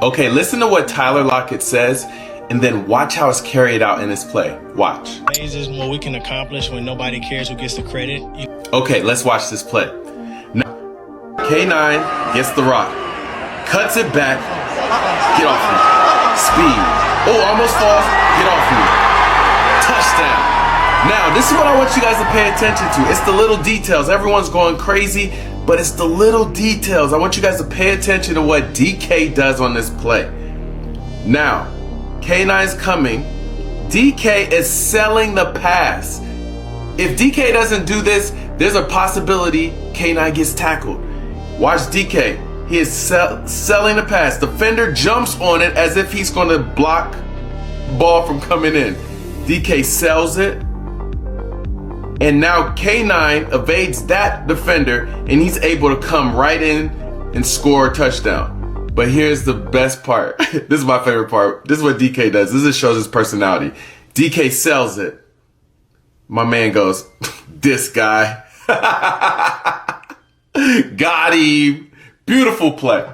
Okay, listen to what Tyler Lockett says, and then watch how it's carried out in his play. Watch. Amazing what we can accomplish when nobody cares who gets the credit. Okay, let's watch this play. Now, K9 gets the rock, cuts it back, get off me, speed. Oh, almost falls, get off me. Touchdown. Now, this is what I want you guys to pay attention to. It's the little details. Everyone's going crazy, but it's the little details. I want you guys to pay attention to what DK does on this play. Now, K9's coming. DK is selling the pass. If DK doesn't do this, there's a possibility K9 gets tackled. Watch DK. He is selling the pass. Defender jumps on it as if he's going to block ball from coming in. DK sells it. And now K9 evades that defender and he's able to come right in and score a touchdown. But here's the best part. This is my favorite part. This is what DK does. This just shows his personality. DK sells it. My man goes, this guy. Got him. Beautiful play.